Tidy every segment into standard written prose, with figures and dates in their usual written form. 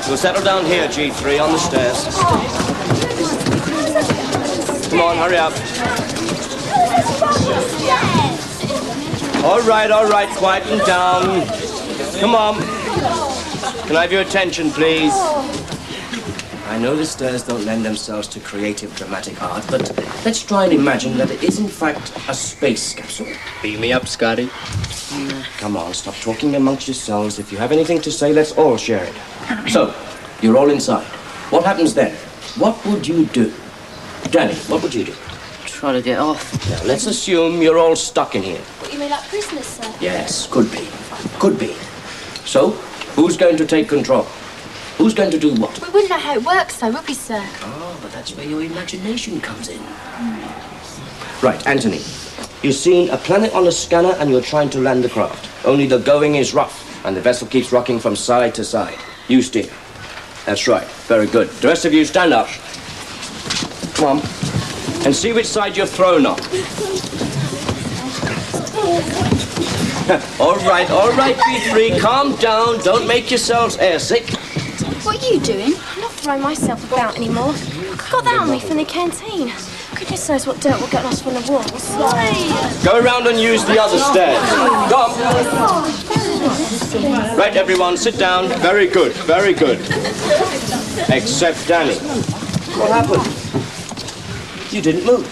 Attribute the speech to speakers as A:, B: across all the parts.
A: We'll settle down here, G3, on the stairs. Come on, hurry up. All right, quieten down. Come on. Can I have your attention, please? I know the stairs don't lend themselves to creative dramatic art, but let's try and imagine that it is in fact a space capsule. Beam me up, Scotty. Come on, stop talking amongst yourselves. If you have anything to say, let's all share it. So, you're all inside. What happens then? What would you do? Danny, what would you do?
B: Try to get off.
A: Now, let's assume you're all stuck in here.
C: What, you mean like prisoners, sir?
A: Yes, could be. Could be. So, who's going to take control? Who's going to do what?
C: We wouldn't know how it works, though, would we, sir?
A: Oh, but that's where your imagination comes in. Right, Anthony. You've seen a planet on a scanner and you're trying to land the craft. Only the going is rough and the vessel keeps rocking from side to side. You steer. That's right. Very good. The rest of you stand up. Come on. And see which side you're thrown on. All right, B3. Calm down. Don't make yourselves airsick.
C: What are you doing? I'm not throwing myself about anymore. I got that on me from the canteen. Goodness knows what dirt will get lost from the walls.
A: Go around and use the other stairs. Go on. Right, everyone, sit down. Very good, very good. Except Danny. What happened? You didn't move.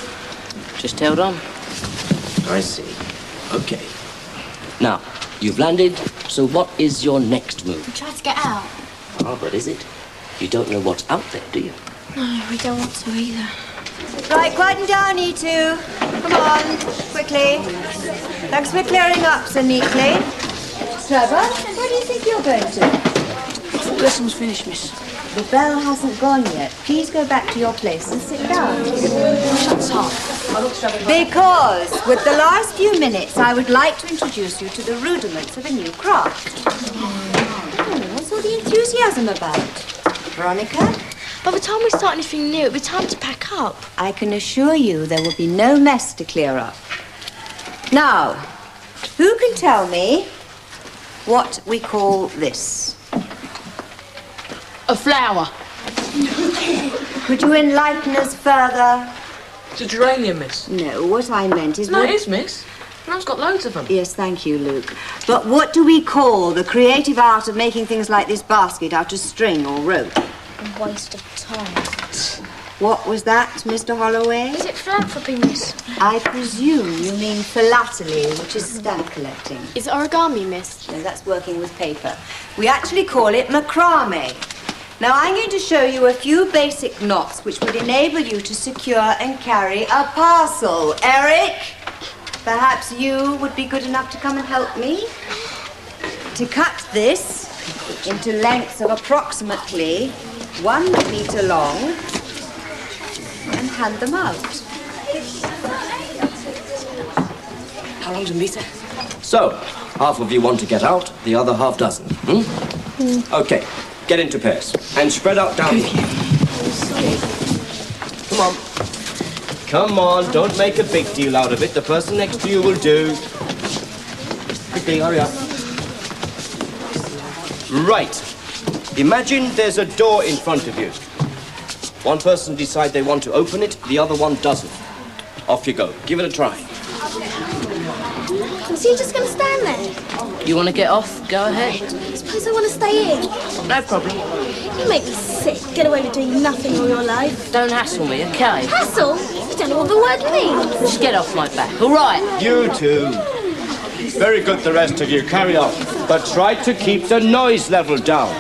B: Just held on.
A: I see. Okay. Now, you've landed, so what is your next move?
C: We tried to get out.
A: Ah, but is it? You don't know what's out there, do you?
C: No, we don't want to either.
D: Right, quieten down, you two. Come on, quickly. Thanks for clearing up so neatly. Trevor, where do you think you're going to?
B: Lesson's finished, miss.
D: The bell hasn't gone yet. Please go back to your place and sit down.
B: Shut up.
D: Because with the last few minutes, I would like to introduce you to the rudiments of a new craft. What's all the enthusiasm about? Veronica?
C: By the time we start anything new, it'll be time to pack up.
D: I can assure you there will be no mess to clear up. Now, who can tell me what we call this?
B: A flower.
D: Could you enlighten us further?
B: It's a geranium, miss.
D: No, what I meant is...
B: No, it is, miss. I've got loads of them.
D: Yes, thank you, Luke. But what do we call the creative art of making things like this basket out of string or rope?
C: A waste of time.
D: What was that, Mr. Holloway?
C: Is it philanthropy, miss?
D: I presume you mean philately, which is stamp collecting.
C: Is it origami, miss?
D: No, that's working with paper. We actually call it macrame. Now, I'm going to show you a few basic knots which would enable you to secure and carry a parcel. Eric, perhaps you would be good enough to come and help me? To cut this into lengths of approximately 1 meter long and hand them out.
B: How long's a meter?
A: So, half of you want to get out, the other half doesn't. Okay, get into pairs and spread out down here. Come on. Come on, don't make a big deal out of it. The person next to you will do. Quickly, hurry up. Right. Imagine there's a door in front of you. One person decides they want to open it, the other one doesn't. Off you go. Give it a try.
C: So you're just going to stand there?
B: You want to get off? Go ahead.
C: Suppose I want to stay in.
B: No problem.
C: You make me sick. Get away with doing nothing all your life.
B: Don't hassle me, okay?
C: Hassle? You don't know what the word means.
B: Just get off my back, all right?
A: You two. Very good, the rest of you. Carry on. But try to keep the noise level down.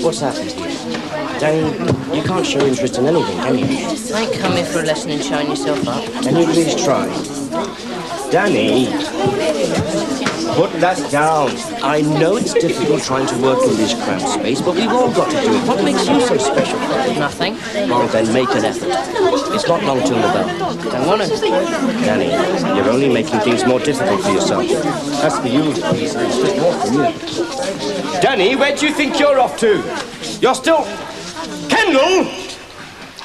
A: What's happened here? Danny, you can't show interest in anything, can you?
B: I ain't come here for a lesson in showing yourself up.
A: Can you please try? Danny, put that down. I know it's difficult trying to work in this cramped space, but we've all got to do it. What makes you so special?
B: Nothing.
A: Well, then make an effort. It's not long till the bell.
B: Don't want to.
A: Danny, you're only making things more difficult for yourself. That's for you. It's just more for you. Danny, where do you think you're off to? You're still... Kendall!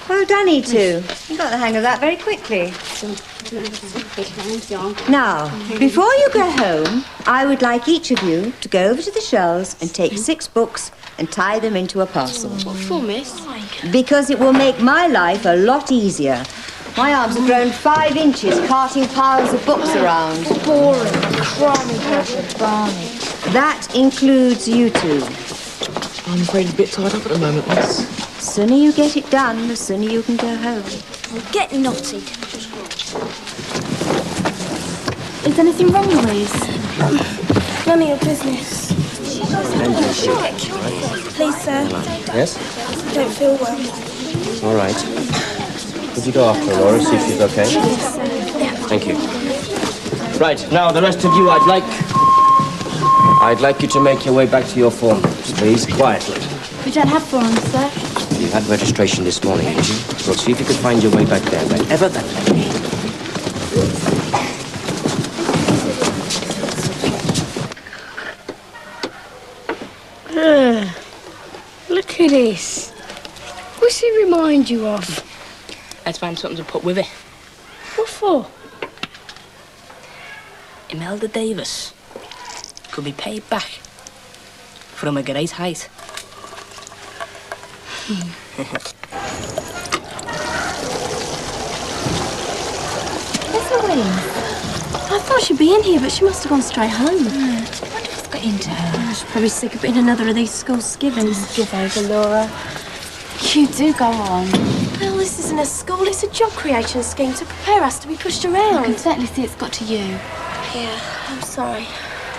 D: Oh, Danny too. You got the hang of that very quickly. Now, before you go home, I would like each of you to go over to the shelves and take 6 books and tie them into a parcel.
C: What for, miss?
D: Because it will make my life a lot easier. My arms have grown 5 inches carting piles of books around.
C: Boring. Crummy, Barney.
D: That includes you two.
E: I'm afraid a bit tied up at the moment, miss.
D: The sooner you get it done, the sooner you can go home.
C: Well, get naughty. Is anything wrong, Louise? None of your business. Please, sir.
A: Yes?
C: I don't feel well.
A: All right. Could you go after her, Laura, see if she's okay?
C: Yes, sir.
A: Thank you. Right, now the rest of you, I'd like you to make your way back to your forms, please, quietly.
C: We don't have forms, sir.
A: You had registration this morning, didn't you? Well, see if you could find your way back there, wherever that may be.
C: Look at this. What's it remind you of?
B: Let's find something to put with it.
C: What for?
B: Imelda Davis could be paid back from a great height.
C: Where's Louise? I thought she'd be in here, but she must have gone straight home. I wonder what's got into her. She's probably sick of being another of these school skivvies. Give over, Laura. You do go on. Well, this isn't a school, it's a job creation scheme to prepare us to be pushed around.
F: I can certainly see it's got to you.
C: Yeah, I'm sorry.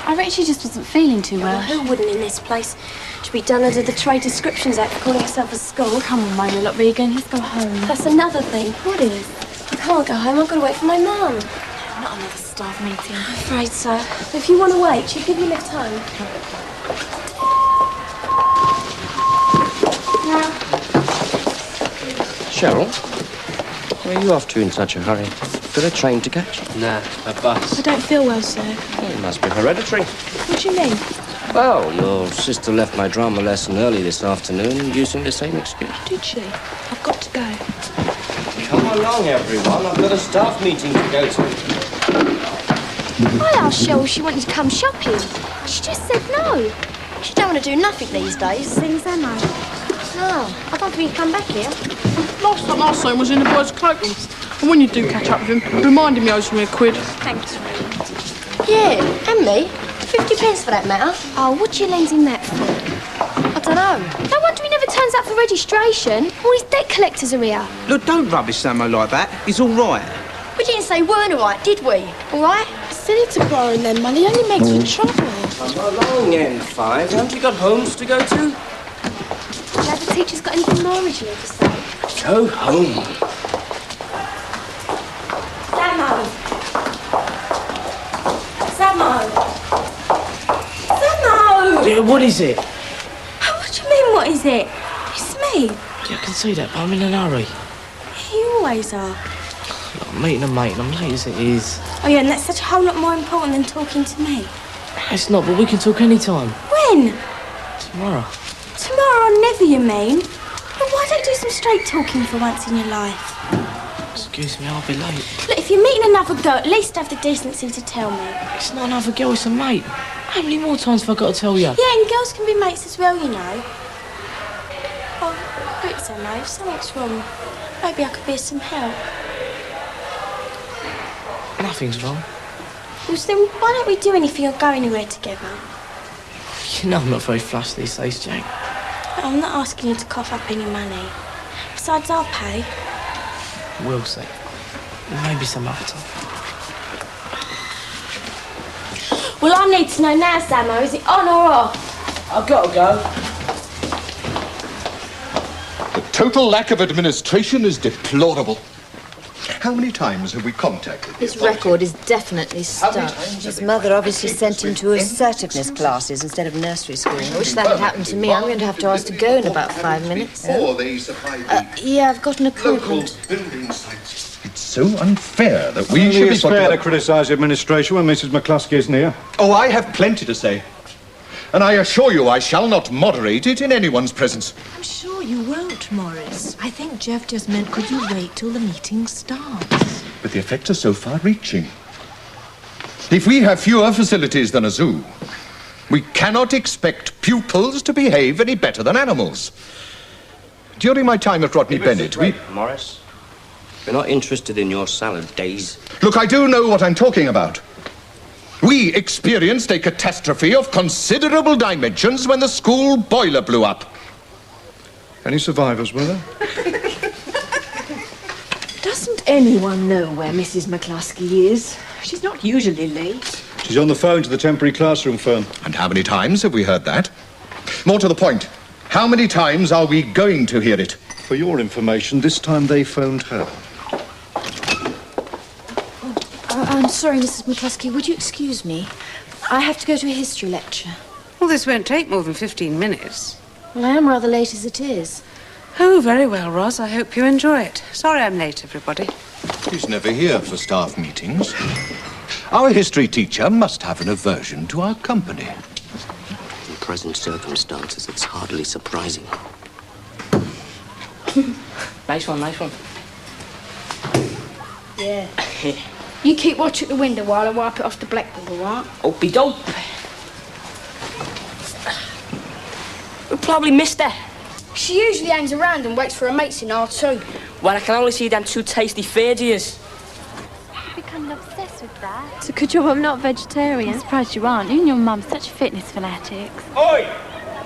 F: I reckon she just wasn't feeling too well.
C: Well, who wouldn't in this place? To be done under the Trade Descriptions Act for calling herself a school.
F: Come on, my little Regan, let's go home.
C: That's another thing. What is? I can't go home, I've got to wait for my mum.
F: Not another staff meeting.
C: I'm afraid so. If you want to wait, she'll give you a lift home.
A: Cheryl, where are you off to in such a hurry? Got a train to catch?
G: Nah, a bus.
C: I don't feel well, sir.
A: Well, it must be hereditary.
C: What do you mean?
A: Well, your sister left my drama lesson early this afternoon using the same excuse.
C: Did she? I've got to go.
A: Come along, everyone. I've got a staff meeting to go to.
C: I asked Cheryl if she wanted to come shopping. She just said no. She don't want to do nothing these days. Things Emma. No, I don't think we can come back here.
H: Last time I saw him was in the boys' cloakroom. And when you do catch up with him, remind him he owes me a quid.
C: Thanks, yeah, and me. 50 pence for that matter. Oh, what do you lend him that for? I don't know. No wonder he never turns up for registration. All his debt collectors are here.
G: Look, don't rubbish Samo like that. He's all right.
C: We didn't say weren't all right, did we? All right?
H: Silly to borrow them money, only makes you trouble.
A: Come along, N5. Haven't you got homes to go to?
C: Have the teachers got anything more original to say?
A: Go home.
C: Samo!
E: Yeah, what is it?
C: What do you mean, what is it? It's me.
E: Yeah, I can see that, but I'm in a hurry.
C: You always are.
E: Look, I'm meeting a mate and I'm late as it is.
C: Oh, yeah, and that's such a whole lot more important than talking to me.
E: It's not, but we can talk any time.
C: When?
E: Tomorrow.
C: Tomorrow or never, you mean? Well, why don't you do some straight talking for once in your life?
E: Excuse me, I'll be late.
C: Look, if you're meeting another girl, at least have the decency to tell me.
E: It's not another girl, it's a mate. How many more times have I got to tell you?
C: Yeah, and girls can be mates as well, you know. Oh, look, Samo, if something's wrong, maybe I could be of some help.
E: Nothing's wrong.
C: Well, then why don't we do anything or go anywhere together?
E: You know I'm not very flush these days, Jane.
C: I'm not asking you to cough up any money. Besides, I'll pay.
E: We'll see. Maybe some other time.
C: Well, I need to know now, Samo. Is it on or off?
E: I've got to go.
I: The total lack of administration is deplorable. How many times have we contacted the
F: His
I: authorities?
F: record is definitely
I: How many
F: stuck.
I: times have
D: His
I: they
D: mother
I: tried
D: obviously
I: to
D: sent him to assertiveness classes instead of nursery school. I wish that had happened to me. I'm going to have to ask to go in about 5 minutes.
I: Before they supply the
D: Yeah, I've got an
I: local
D: appointment.
I: building sites. It's so unfair that we
J: Only
I: should be
J: it's fair to criticise the administration when Mrs. McCluskey isn't here.
I: Oh, I have plenty to say. And I assure you I shall not moderate it in anyone's presence.
K: I'm sure you won't, Morris. I think Jeff just meant, could you wait till the meeting starts?
I: but the effects are so far-reaching. If we have fewer facilities than a zoo, we cannot expect pupils to behave any better than animals. During my time at Rodney Bennett,
A: Morris, we're not interested in your salad days.
I: Look, I do know what I'm talking about. We experienced a catastrophe of considerable dimensions when the school boiler blew up.
J: Any survivors, were there?
K: Doesn't anyone know where Mrs. McCluskey is? She's not usually late.
J: She's on the phone to the temporary classroom firm.
I: And how many times have we heard that? More to the point, how many times are we going to hear it?
J: For your information, this time they phoned her.
F: I'm sorry, Mrs. McCluskey. Would you excuse me? I have to go to a history lecture.
L: Well, this won't take more than 15 minutes.
F: Well, I am rather late as it is.
L: Oh, very well, Ros. I hope you enjoy it. Sorry I'm late, everybody.
I: He's never here for staff meetings. Our history teacher must have an aversion to our company.
A: In present circumstances, it's hardly surprising.
B: Nice one, nice one.
M: Yeah. You keep watch at the window while I wipe it off the blackboard, all right?
B: Opie dope. We probably missed her.
M: She usually hangs around and waits for her mates in R2.
B: Well, I can only see them two tasty fadges.
C: I've become obsessed with that.
F: So could your mum not vegetarian? I'm surprised you aren't. You and your mum's such fitness fanatics.
A: Oi!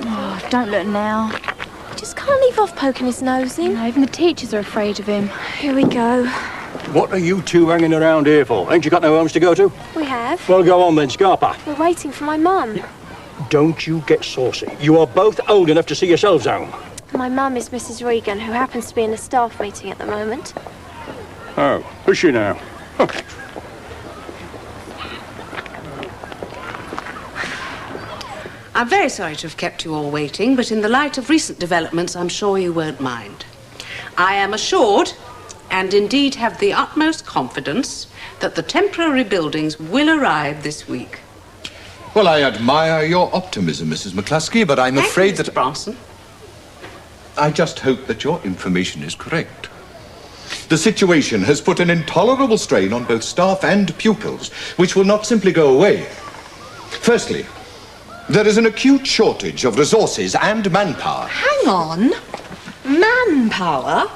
F: Oh, don't look now.
C: Just can't leave off poking his nose in.
F: No, even the teachers are afraid of him.
C: Here we go.
N: What are you two hanging around here for? Ain't you got no homes to go to?
C: We have.
N: Well, go on then, Scarpa.
C: We're waiting for my mum.
N: Don't you get saucy. You are both old enough to see yourselves home.
C: My mum is Mrs. Regan, who happens to be in a staff meeting at the moment.
N: Oh, is she now?
L: I'm very sorry to have kept you all waiting, but in the light of recent developments, I'm sure you won't mind. I am assured, and indeed have the utmost confidence, that the temporary buildings will arrive this week.
I: Well, I admire your optimism, Mrs. McCluskey, but I'm afraid that...
L: Bronson.
I: I just hope that your information is correct. The situation has put an intolerable strain on both staff and pupils, which will not simply go away. Firstly, there is an acute shortage of resources and manpower.
K: Hang on. Manpower?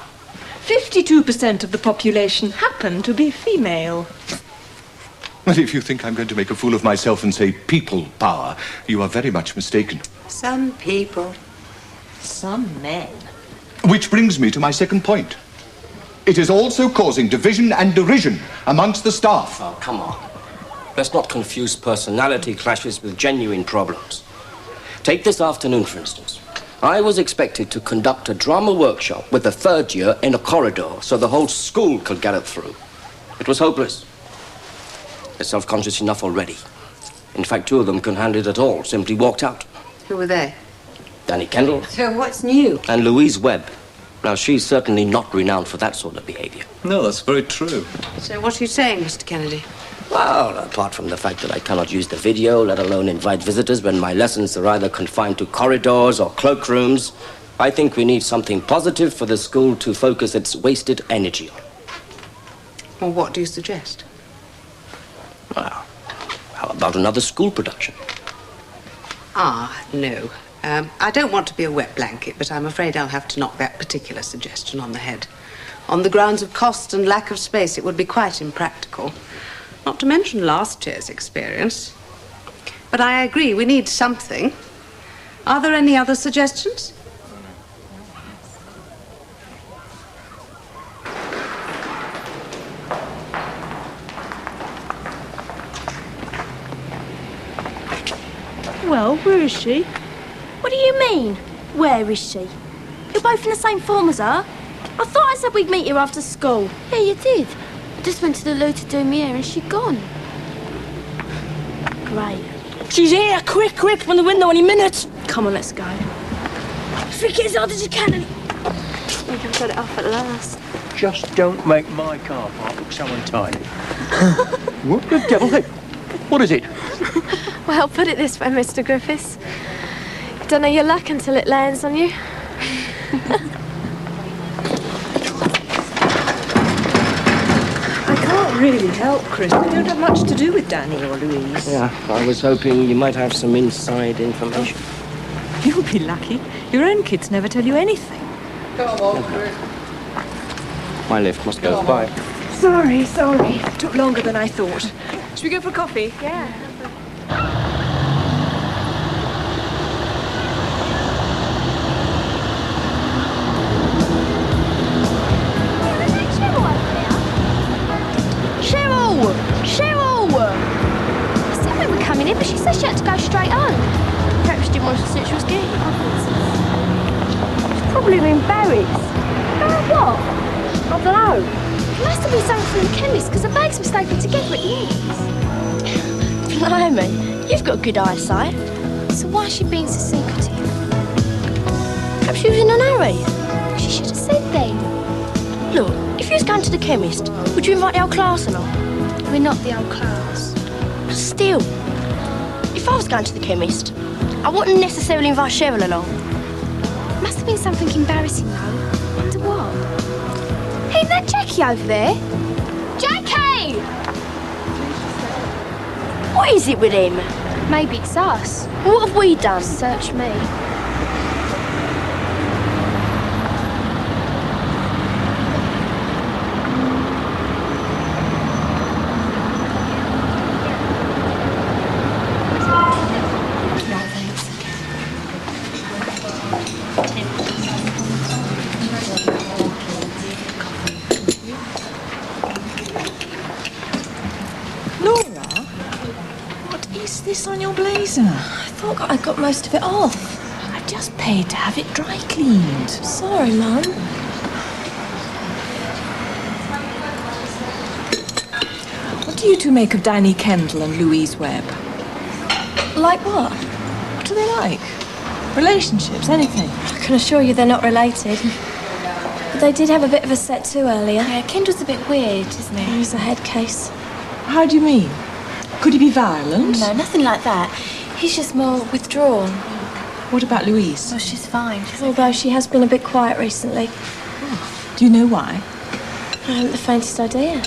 K: 52% of the population happen to be female.
I: Well, if you think I'm going to make a fool of myself and say people power, you are very much mistaken.
D: Some people.
K: Some men.
I: Which brings me to my second point. It is also causing division and derision amongst the staff.
A: Oh, come on. Let's not confuse personality clashes with genuine problems. Take this afternoon, for instance. I was expected to conduct a drama workshop with the third year in a corridor so the whole school could get it through. It was hopeless. They're self-conscious enough already. In fact, two of them couldn't handle it at all, simply walked out.
L: Who were they?
A: Danny Kendall.
D: So what's new?
A: And Louise Webb. Now, she's certainly not renowned for that sort of behavior.
O: No, that's very true.
L: So what are you saying, Mr. Kennedy?
A: Well, apart from the fact that I cannot use the video, let alone invite visitors when my lessons are either confined to corridors or cloakrooms, I think we need something positive for the school to focus its wasted energy on.
L: Well, what do you suggest?
A: Well, how about another school production?
L: No. I don't want to be a wet blanket, but I'm afraid I'll have to knock that particular suggestion on the head. On the grounds of cost and lack of space, it would be quite impractical. Not to mention last year's experience. But I agree, we need something. Are there any other suggestions?
K: Well, where is she?
C: What do you mean? Where is she? You're both in the same form as her. I thought I said we'd meet here after school. Yeah, you did. I just went to the loo to do my hair and she'd gone. Great.
B: She's here! Quick, quick! From the window any minute!
C: Come on, let's go.
B: Flick it as hard as you can.
C: We can put it off at last.
N: Just don't make my car park look so untidy. What the devil? Hey, what is it?
C: Well, put it this way, Mr. Griffiths. You don't know your luck until it lands on you. I can't
K: really help, Chris. We don't have much to do with Danny or Louise.
A: Yeah, I was hoping you might have some inside information.
K: You'll be lucky. Your own kids never tell you anything.
A: My lift must go. Bye.
K: Sorry. Took longer than I thought. Should we go for coffee?
C: Yeah.
M: Cheryl! I said we were coming in, but she said she had to go straight home.
C: Perhaps she didn't want us to think she was getting
M: She's probably embarrassed. What?
C: I don't know.
M: It must have been something from the chemist, because the bags were stapled together at the ends.
C: Blimey, you've got good eyesight.
M: So why is she being so secretive?
C: Perhaps she was in a hurry.
M: She should have said then.
C: Look, if you was going to the chemist, would you invite the whole class along?
M: We're not the old class.
C: But still, if I was going to the chemist, I wouldn't necessarily invite Cheryl along.
M: Must have been something embarrassing, though. Wonder what? Hey, that Jackie over there? Jackie!
C: What is it with him?
M: Maybe it's us.
C: What have we done?
M: Search me.
K: On your blazer?
C: I thought I got most of it off.
K: I just paid to have it dry cleaned.
C: Sorry, Mum.
K: What do you two make of Danny Kendall and Louise Webb?
C: Like what?
K: What are they like? Relationships, anything?
C: I can assure you they're not related. But they did have a bit of a set to earlier.
M: Yeah, Kendall's a bit weird, isn't he?
C: He's a head case.
K: How do you mean? Could he be violent?
M: No, nothing like that. He's just more withdrawn.
K: What about Louise?
M: Well, she's fine.
C: Although she has been a bit quiet recently.
K: Do you know why?
C: I haven't the faintest idea.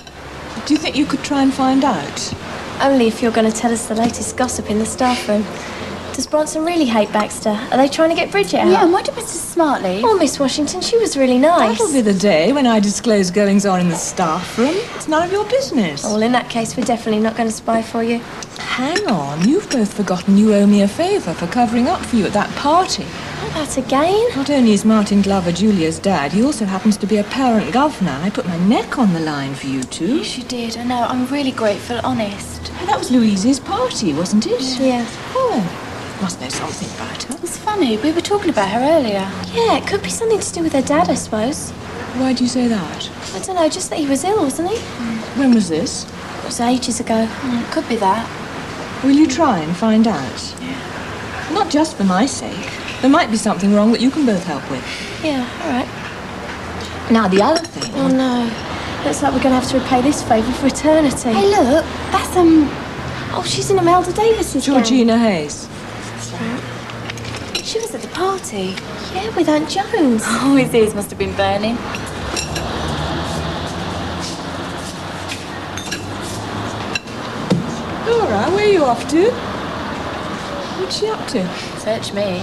K: Do you think you could try and find out?
C: Only if you're going to tell us the latest gossip in the staff room. Does Bronson really hate Baxter? Are they trying to get Bridget out?
M: Yeah, and what did Mrs. Smartley?
C: Oh, Miss Washington, she was really nice.
K: That'll be the day when I disclose goings-on in the staff room. It's none of your business.
C: Well, in that case, we're definitely not going to spy for you.
K: Hang on, you've both forgotten you owe me a favour for covering up for you at that party.
C: Not that again.
K: Not only is Martin Glover Julia's dad, he also happens to be a parent governor. I put my neck on the line for you two.
M: Yes, you did. I know. I'm really grateful, honest.
K: Oh, that was Louise's party, wasn't it?
C: Yeah.
K: Oh. Must know something about her.
M: It's funny, we were talking about her earlier.
C: Yeah, it could be something to do with her dad, I suppose.
K: Why do you say that?
C: I don't know, just that he was ill, wasn't he?
K: When was this?
C: It was ages ago.
M: It could be that.
K: Will you try and find out?
M: Yeah.
K: Not just for my sake. There might be something wrong that you can both help with.
C: Yeah, all right.
K: Now, the other thing...
C: Oh, no. Looks like we're going to have to repay this favour for eternity.
M: Hey, look. That's,
C: Oh, she's in Imelda Davis's
K: Georgina
C: gang.
K: Hayes.
M: She was at the party.
C: Yeah, with Aunt Jones.
M: Oh, his ears must have been burning.
K: Laura, where are you off to? What's she up to?
M: Search me.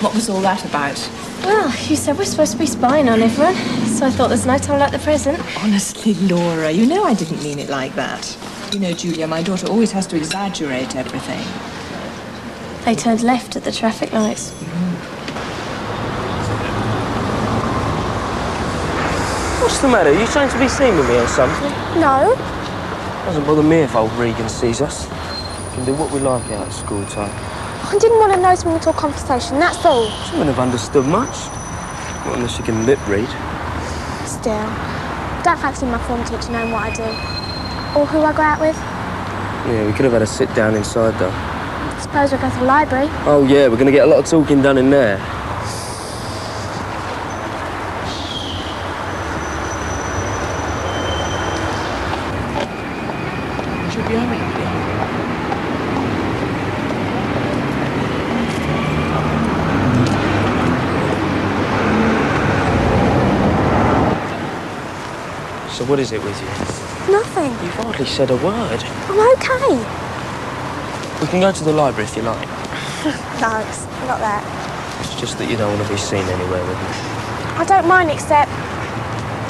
K: What was all that about?
C: Well, you said we're supposed to be spying on everyone, so I thought there's no time like the present.
K: Honestly, Laura, you know I didn't mean it like that. You know, Julia, my daughter always has to exaggerate everything.
C: They turned left at the traffic lights.
N: What's the matter? You trying to be seen with me or something?
C: No.
N: Doesn't bother me if old Regan sees us. We can do what we like out at school time.
C: I didn't want to nose me into a conversation, that's all.
N: She wouldn't have understood much. Not unless she can lip read.
C: Still, don't fancy my form teacher knowing what I do. Or who I go out with.
N: Yeah, we could have had a sit down inside though.
C: Suppose we'll go to the library.
N: Oh yeah, we're going to get a lot of talking done in there.
K: Should be all right.
E: So what is it with you?
M: Nothing.
E: You've hardly said a word.
M: I'm okay.
E: We can go to the library if you like.
M: No, it's not that.
E: It's just that you don't want to be seen anywhere with me.
M: I don't mind except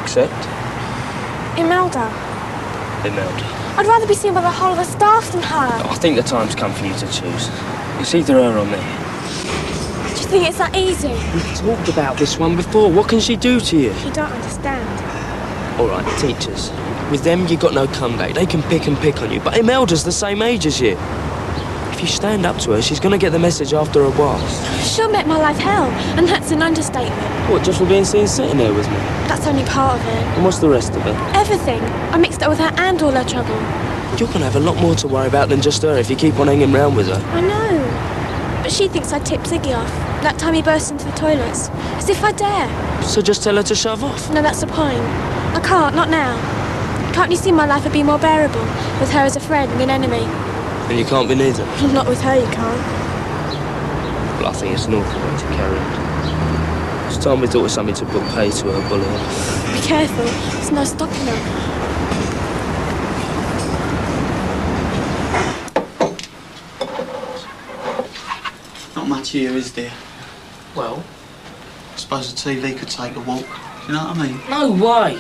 E: Except?
M: Imelda.
E: Imelda.
M: I'd rather be seen by the whole of the staff than her.
E: I think the time's come for you to choose. It's either her or me.
M: Do you think it's that easy?
E: We've talked about this one before. What can she do to you?
M: You don't understand.
E: All right, teachers. With them, you got no comeback. They can pick on you. But Imelda's the same age as you. If you stand up to her, she's going to get the message after a while.
M: She'll make my life hell, and that's an understatement.
E: What, just for being seen sitting there with me?
M: That's only part of it.
E: And what's the rest of it?
M: Everything. I mixed up with her and all her trouble.
E: You're going to have a lot more to worry about than just her if you keep on hanging round with her.
M: I know. But she thinks I tipped Ziggy off. That time he burst into the toilets. As if I dare.
E: So just tell her to shove off.
M: No, that's the point. I can't, not now. Can't you see my life would be more bearable with her as a friend than enemy?
E: And you can't be neither.
M: Not with her, you can't.
E: Well, I think it's an awful way to carry on. It's time we thought of something to put pay to her bullying.
M: Be careful. There's no stopping her.
O: Not much here, is there?
E: Well?
O: I suppose the TV could take a walk. Do you know what I mean?
E: No way!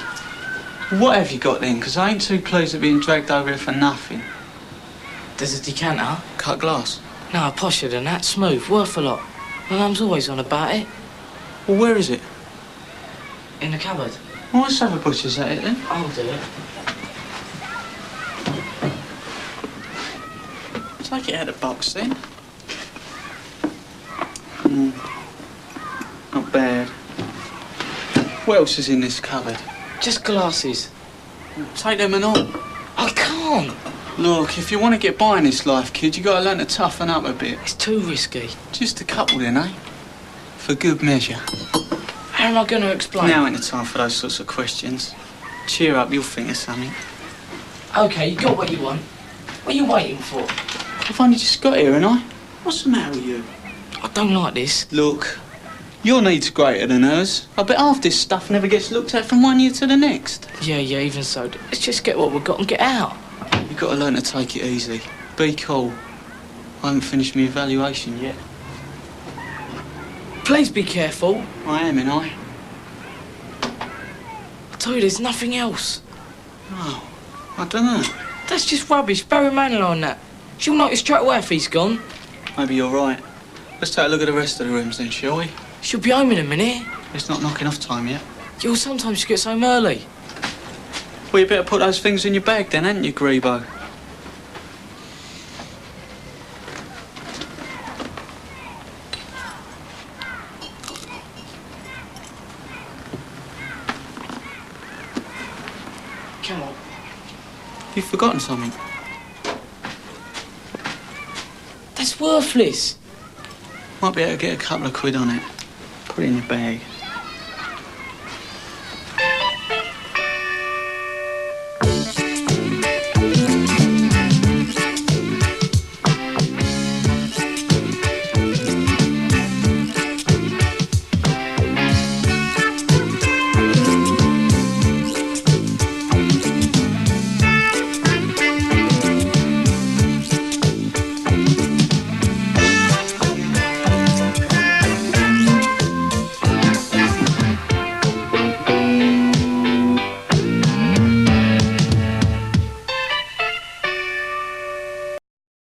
O: What have you got then? Because I ain't too pleased at being dragged over here for nothing.
E: There's a decanter.
O: Cut glass?
E: No, posher than that. Smooth. Worth a lot. My mum's always on about it.
O: Well, where is it?
E: In the cupboard.
O: Well, let's have a butcher's at it then.
E: I'll do it.
O: Take it out of the box then. Not bad. What else is in this cupboard?
E: Just glasses.
O: Take them and all.
E: I can't.
O: Look, if you want to get by in this life, kid, you got to learn to toughen up a bit.
E: It's too risky.
O: Just a couple then, eh? For good measure.
E: How am I going to explain?
O: Now ain't the time for those sorts of questions. Cheer up, you'll think of something.
E: OK, you got what you want. What are you waiting for?
O: I've only just got here, ain't I? What's the matter with you?
E: I don't like this.
O: Look, your needs are greater than hers. I bet half this stuff never gets looked at from one year to the next.
E: Yeah, even so. Let's just get what we've got and get out.
O: You've got to learn to take it easy. Be cool. I haven't finished my evaluation yet.
E: Please be careful.
O: I am, ain't I?
E: I told you there's nothing else.
O: Oh, I don't know.
E: That's just rubbish. Barry Manor on that. She'll notice straight away if he's gone.
O: Maybe you're right. Let's take a look at the rest of the rooms then, shall we?
E: She'll be home in a minute.
O: It's not knocking off time yet.
E: You'll sometimes get home early.
O: Well, you better put those things in your bag then, hadn't you, Grebo?
E: Come on.
O: You've forgotten something.
E: That's worthless.
O: Might be able to get a couple of quid on it. Put it in your bag.